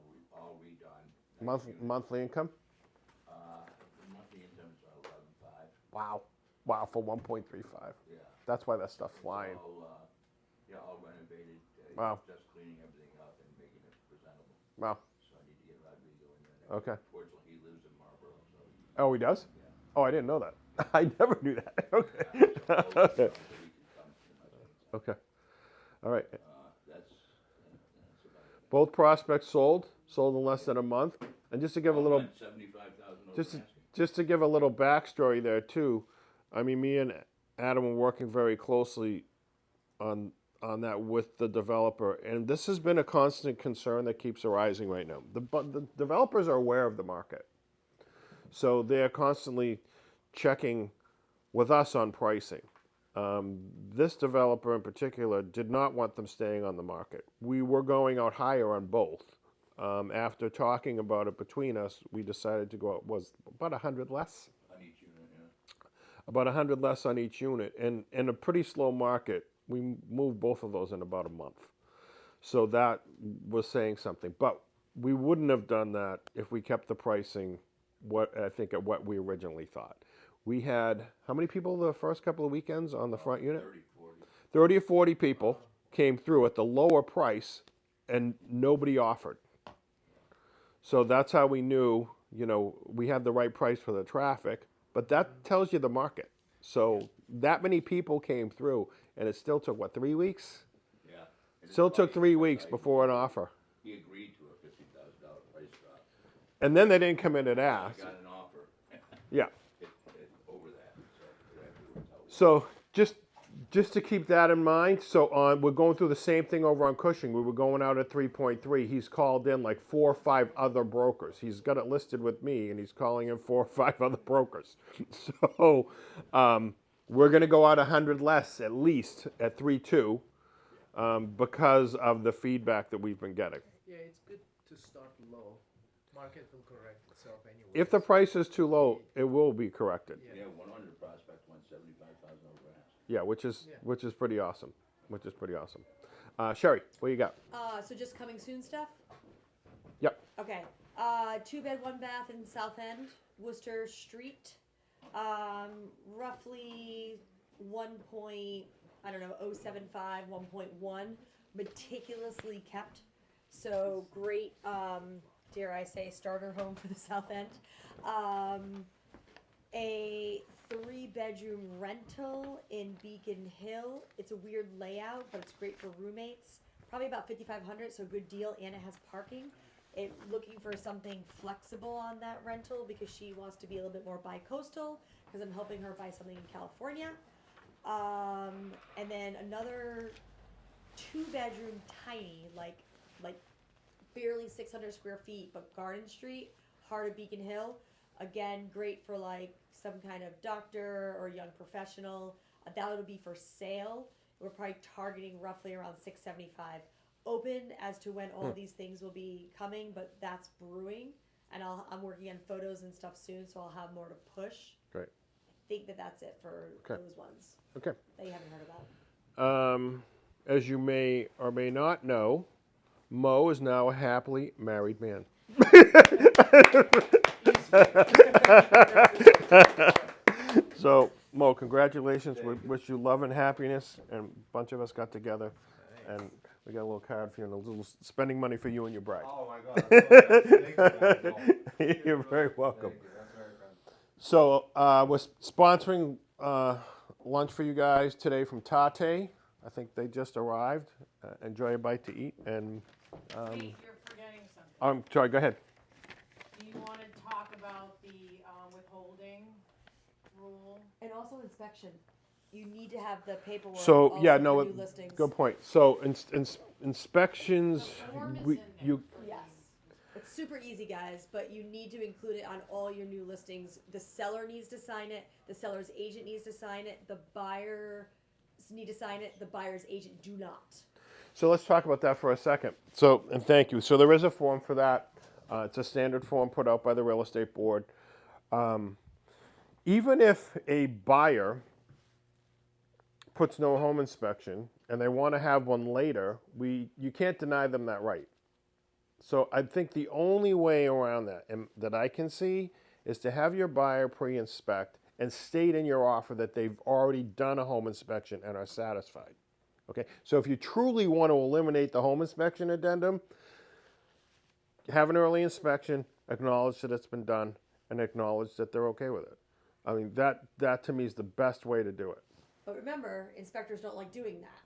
redone. monthly income? The monthly income is about 11.5. Wow, for 1.35. Yeah. That's why that stuff's flying. All renovated. Wow. Just cleaning everything up and making it presentable. Wow. So I need to get Rodrigo in there. Okay. Unfortunately, he lives in Marlboro, so. Oh, he does? Yeah. Oh, I didn't know that. I never knew that. Okay. So Okay. he can come to my place. Okay. All right. That's about it. Both prospects sold in less than a month. And just to give a little, 75,000 over just asking. just to give a little backstory there too. I mean, me and Adam were working very closely on that with the developer, and this has been a constant concern that keeps arising right now. The developers are aware of the market, so they're constantly checking with us on pricing. This developer in particular did not want them staying on the market. We were going out higher on both. After talking about it between us, we decided to go out, was about 100 less? On each unit, yeah. About 100 less on each unit. And in a pretty slow market, we moved both of those in about a month. So that was saying something. But we wouldn't have done that if we kept the pricing, at what we originally thought. We had, how many people the first couple of weekends on the front unit? 30, 40. 30 or 40 people came through at the lower price, and nobody offered. So that's how we knew, we had the right price for the traffic, but that tells you the market. So that many people came through, and it still took, 3 weeks? Yeah. And Still it's took funny 3 because weeks before an offer. He agreed to a $50,000 price drop. And then they didn't come in and I ask. got an offer. Yeah. it over that, so it actually worked out. So just to keep that in mind, we're going through the same thing over on Cushing. We were going out at 3.3. He's called in like 4 or 5 other brokers. He's got it listed with me, and he's calling in 4 or 5 other brokers. So we're going to go out 100 less at least at 3.2 because of the feedback that we've been getting. Yeah, it's good to start low. Market will correct itself anyway. If the price is too low, it will be corrected. Yeah, 100 prospect went 75,000 over ask. Yeah, which is pretty awesome. Sherry, what you got? So just coming soon stuff? Yep. Okay. 2-bed, 1-bath in South End, Worcester Street. Roughly 075, 1.1. Meticulously kept. So great, dare I say, starter home for the South End. A 3-bedroom rental in Beacon Hill. It's a weird layout, but it's great for roommates. Probably about $5,500, so good deal, and it has parking. Looking for something flexible on that rental because she wants to be a little bit more bi-coastal because I'm helping her buy something in California. And then another 2-bedroom, tiny, like barely 600 square feet, but Garden Street, heart of Beacon Hill. Again, great for like some kind of doctor or young professional. That would be for sale. We're probably targeting roughly around $675. Open as to when all these things will be coming, but that's brewing. And I'm working on photos and stuff soon, so I'll have more to push. Great. I think that's it for those ones Okay. that you haven't heard about. As you may or may not know, Mo is now a happily married man. So, Mo, congratulations. We wish you love and happiness. And a bunch of us got together, and we got a little card for you and a little spending money for you and your bride. Oh my God. That's so nice. Thank you. You're very welcome. Thank you. That's very kind. So, we're sponsoring lunch for you guys today from Tate. I think they just arrived. Enjoy a bite to eat. And Wait, you're forgetting something. I'm sorry. Go ahead. Do you wanna talk about the, withholding rule? And also inspection. You need to have the paperwork. So also yeah, for no, new listings. good point. So inspections, The form is we, in there you for Yes. It's super easy, guys, but you need to include it on all your new listings. The seller needs to sign it. The seller's agent needs to sign it. The buyers need to sign it. The buyer's agent do not. So let's talk about that for a second. So, and thank you. So there is a form for that. It's a standard form put out by the real estate board. Even if a buyer puts no home inspection and they want to have one later, you can't deny them that right. So I think the only way around that, and that I can see, is to have your buyer pre-inspect and state in your offer that they've already done a home inspection and are satisfied. Okay, so if you truly want to eliminate the home inspection addendum, have an early inspection, acknowledge that it's been done, and acknowledge that they're okay with it. I mean, that to me is the best way to do it. But remember, inspectors don't like doing that.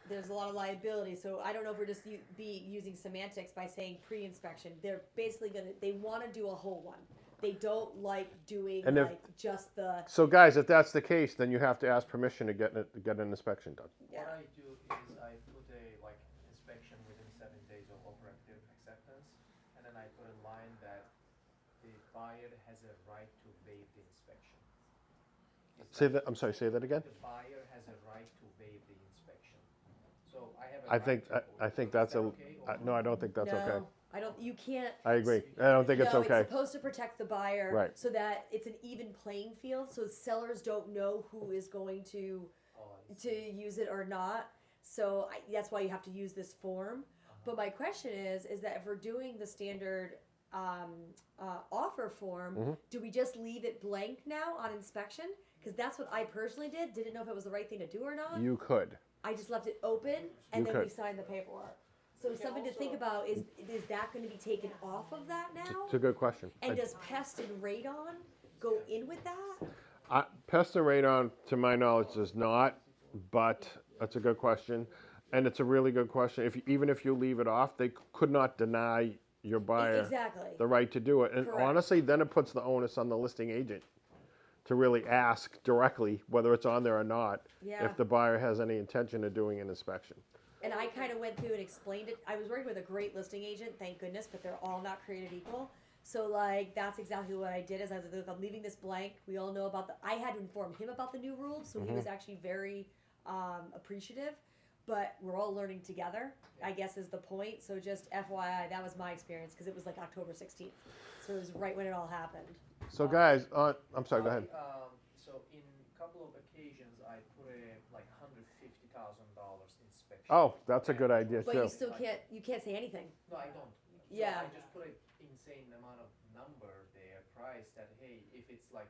There's a lot of liability, so I don't know if we're just be using semantics by saying pre-inspection. They're basically they want to do a whole one. They don't like doing And if- like just the, So guys, if that's the case, then you have to ask permission to get an inspection done. yeah. What I do is I put a like inspection within 7 days of operative acceptance, and then I put a line that the buyer has a right to waive the inspection. Say that. I'm sorry. Say that again. The buyer has a right to waive the inspection. So I have a I right think to. I think that's Is a. that okay, or No, I don't think that's No, okay. I don't. You can't. I agree. I don't think it's No, okay. it's supposed to protect the buyer, Right. so that it's an even playing field. So sellers don't know who is going to Oh, I see. use it or not. So that's why you have to use this form. But my question is that if we're doing the standard offer form, Mhm. do we just leave it blank now on inspection? Because that's what I personally did. Didn't know if it was the right thing to do or not. You could. I just left it open, and You then we could. signed the paperwork. So something to think about is that going to be taken off of that now? It's a good question. And does pest and radon go in with that? Pest and radon, to my knowledge, does not. But that's a good question, and it's a really good question. Even if you leave it off, they could not deny your buyer Exactly. the right to do it. And Correct. honestly, then it puts the onus on the listing agent to really ask directly whether it's on there or not, Yeah. if the buyer has any intention of doing an inspection. And I kind of went through and explained it. I was working with a great listing agent, thank goodness, but they're all not created equal. So like that's exactly what I did. Is I was like, look, I'm leaving this blank. We all know about I had to inform him about the new rules, so he was actually very appreciative. But we're all learning together, I guess is the point. So just FYI, that was my experience because it was like October 16th, so it was right when it all happened. So guys, I'm sorry. Go ahead. So in a couple of occasions, I put a like $150,000 inspection. Oh, that's a good idea But too. you still can't say anything. No, I don't. Yeah. So I just put an insane amount of number there, price that hey, if it's like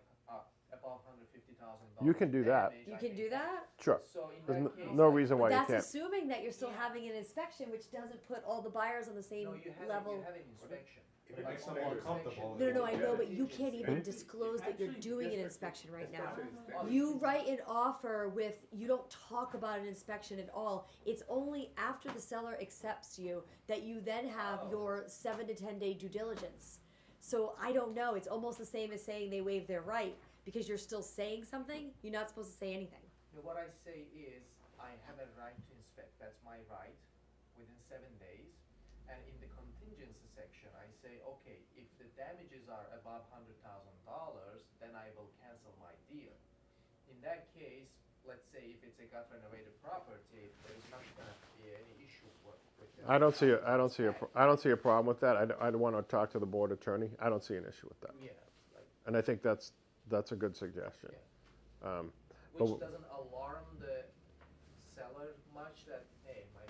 above $150,000, You can do that. You can do that. Sure. So in There's that case, no reason why you That's can't. assuming that you're still having an inspection, which doesn't put all the buyers on the same no, you have level. you have an inspection. If it Like, makes on someone the uncomfortable, inspection- No, I know, but you Yeah. can't even disclose that you're doing an inspection right now. You write an offer with, you don't talk about an inspection at all. It's only after the seller accepts you that you then have your 7 to 10 day due diligence. So I don't know, it's almost the same as saying they waive their right, because you're still saying something, you're not supposed to say anything. No, what I say is, I have a right to inspect, that's my right, within 7 days. And in the contingency section, I say, okay, if the damages are above $100,000, then I will cancel my deal. In that case, let's say if it's a gut renovated property, there is not gonna be any issue with the. I don't see a problem with that. I don't want to talk to the board attorney. I don't see an issue with that. Yeah, like, And I think that's a good suggestion. But which doesn't alarm the seller much that, hey, my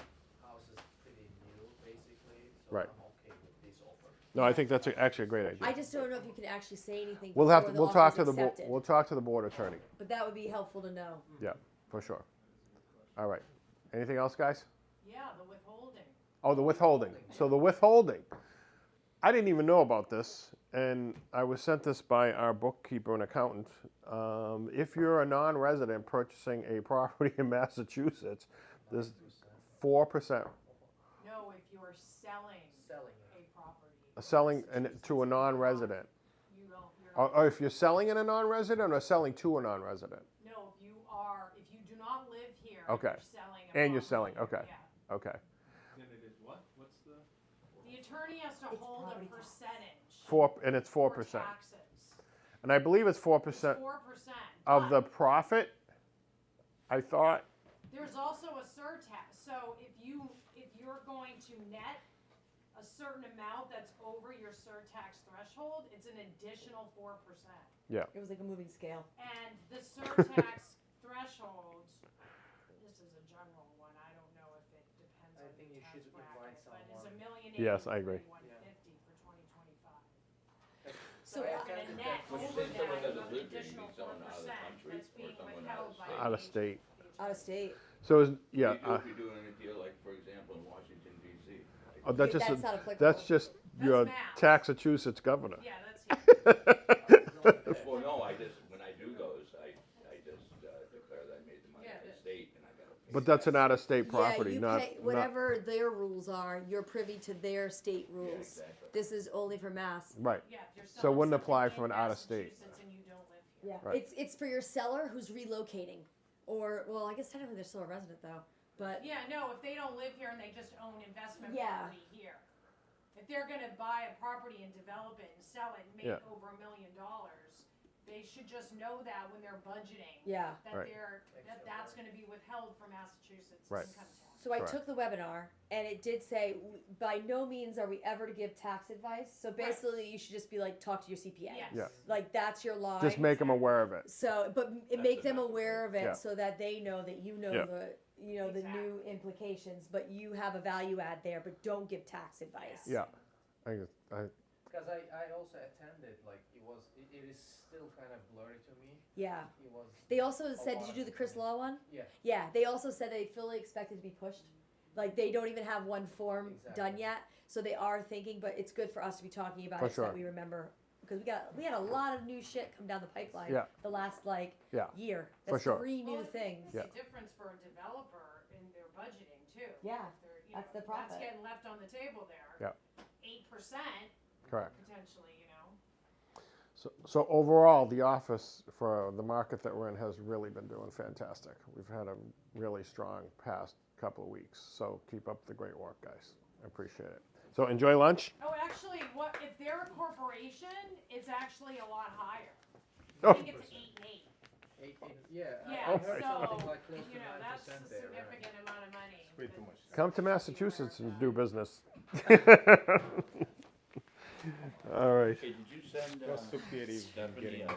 house is pretty new, basically, so Right. I'm okay with this offer. No, I think that's actually a great idea. I just don't know if you can actually say anything We'll before the talk offer's to the board. accepted. We'll talk to the board attorney. But that would be helpful to know. Yeah, for sure. All right. Anything else, guys? Yeah, the withholding. Oh, the withholding. So the withholding. I didn't even know about this, and I was sent this by our bookkeeper and accountant. If you're a non-resident purchasing a property in Massachusetts, there's 4%. No, if you're selling Selling it. a property. Selling to a non-resident. You don't, you're. Or if you're selling in a non-resident or selling to a non-resident. No, if you do not live here. Okay. You're selling a And you're property, selling, okay. Yeah. Okay. Then it is what? What's the? The attorney has to It's hold property a tax. percentage. And it's 4%. For taxes. And I believe it's 4% 4%. of the but profit. I thought. There's also a surtax, so if you're going to net a certain amount that's over your surtax threshold, it's an additional 4%. It was like a moving scale. And the surtax threshold, this is a general one, I don't know if it depends I on think the you tax should invite bracket, but it's someone. $1,081,000. Yes, I agree. So So- in a net When you over say someone that, you doesn't have an live here, you additional mean 4% someone out of the country that's or being someone withheld by. Out of state. Out of state. So is, What yeah, do you do if you're doing a deal like, for example, in Washington DC? oh, that's just, That's not applicable. that's just your Mass. Massachusetts governor. Yeah, that's, Well, no, when I do those, I just declare that I made the money Yeah, out of but- state and I gotta pay. But that's an out-of-state Yeah, property, you not, pay, whatever their rules are, you're privy to their state Yeah, rules. exactly. This is only for Mass. right. yeah, if you're So it selling wouldn't something apply in for an out-of-state. Massachusetts and you don't live here. Yeah, Right. it's for your seller who's relocating, or well, I guess technically they're still a resident though. But Yeah, no, if they don't live here and they just own investment Yeah. property here. If they're gonna buy a property and develop it and sell it and make Yeah. over $1 million, they should just know that when they're budgeting. yeah, That Right. that's gonna be withheld from Massachusetts Right. income tax. so I Correct. took the webinar and it did say by no means are we ever to give tax advice. So basically, you should just be like talk to your CPA. Yes. Yeah. Like that's your line. Just make them aware of it. So, but That's make the them best aware of it Yeah. so that they know that you know Yeah. the new implications. But you have a value add there, but don't give tax advice. Yeah. I, Because I also attended, like, it is still kind of blurry to me. Yeah. It was. They also a said, lot did you of do the Chris Law one? Yeah. Yeah. They also said they fully expect it to be pushed. Like they don't even have one form done Exactly. yet, so they are thinking. But it's good for us to be talking about For it so that sure. we remember because we had a lot of new shit come down the pipeline. Yeah. The last Yeah. year. For That's sure. 3 new Well, things. It's a difference for a developer in their budgeting too. Yeah, If they're, you that's know, the profit. That's getting left on the table there. Yeah. 8% correct. potentially, you know. So overall, the office for the market that we're in has really been doing fantastic. We've had a really strong past couple of weeks. So keep up the great work, guys. I appreciate it. So enjoy lunch. Oh, actually, what if they're a corporation? It's actually a lot higher. Oh. I think it's 8 and 8. Yeah. Yeah, Oh, so something like close you to know that's a 9% there, right? significant amount of money. Way too that- much. Come to Massachusetts and do business. All right. Hey, did you send, You're superior than Stephanie getting a